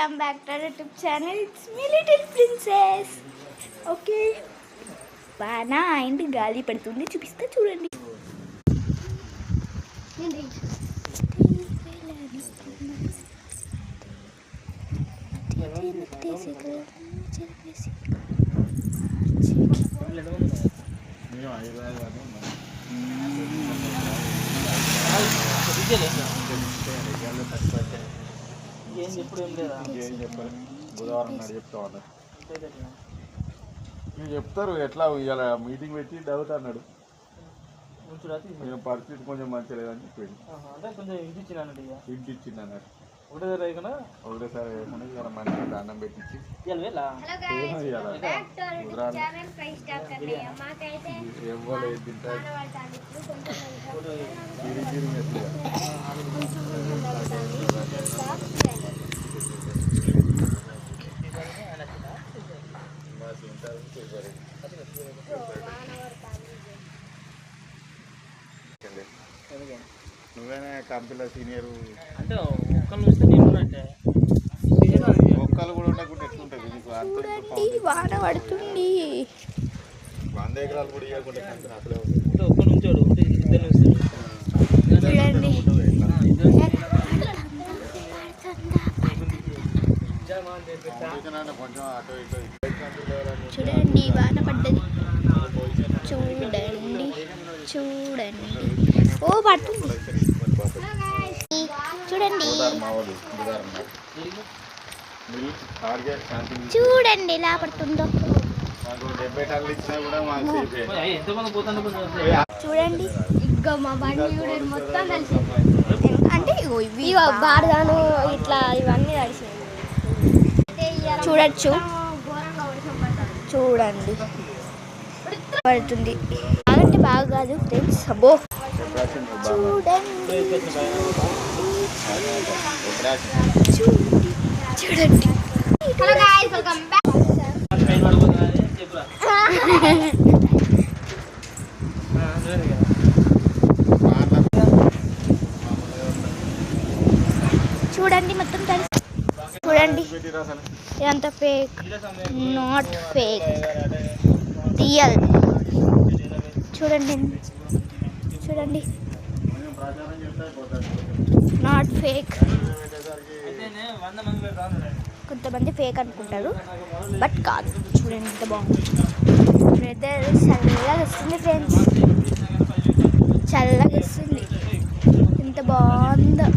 Welcome back to our YouTube channel. It's me little princess. Okay, బాగా అయింది, గాలి పడుతుంది, చూపిస్తా చూడండి. బుధవారం నాడు చెప్తామన్నా మీరు చెప్తారు ఎట్లా ఇవాళ మీటింగ్ పెట్టి డౌట్ అన్నాడు. పరిస్థితి కొంచెం మంచిగా లేదని చెప్పాడు. ఇంటి ఇచ్చింది అన్నాడు. ఒకటేసారి వేయకుండా ఇవాళ మంచిగా దండం పెట్టించి ఇవ్వలేదు తింటారు. నువ్వేనా కంపెనీలో సీనియర్ అంటే ఒక్కళ్ళు కూడా ఉండకుండా ఎట్లుంటుంది నీకు? వాన పడుతుంది. 100 ఎకరాలు కూడా ఇవ్వకుండా కంపెనీ అసలే ఒక్క నుంచాడు చూడండి, కొంచెం అటు ఇటు చూడండి వాన పడ్డది. చూడండి చూడండి, ఓ పడుతుంది చూడండి. చూడండి ఎలా పడుతుందో. చూడండి ఇంకా మా బండి మొత్తం కలిసి అంటే ఇవి బారదాను ఇట్లా ఇవన్నీ కలిసినాయి. చూడొచ్చు, చూడండి పడుతుంది. బాగంటే బాగా కాదు ఫ్రెండ్స్. అబ్బో చూడండి చూడండి. చూడండి మొత్తం కలిసి. చూడండి ఇదంతా ఫేక్, నాట్ ఫేక్, రియల్. చూడండి చూడండి, నాట్ ఫేక్. కొంతమంది ఫేక్ అనుకుంటారు, బట్ కాదు. చూడండి ఎంత బాగుంది. వెదర్ చల్లగా వస్తుంది ఫ్రెండ్స్, చల్లగా వస్తుంది. ఎంత బాగుందో.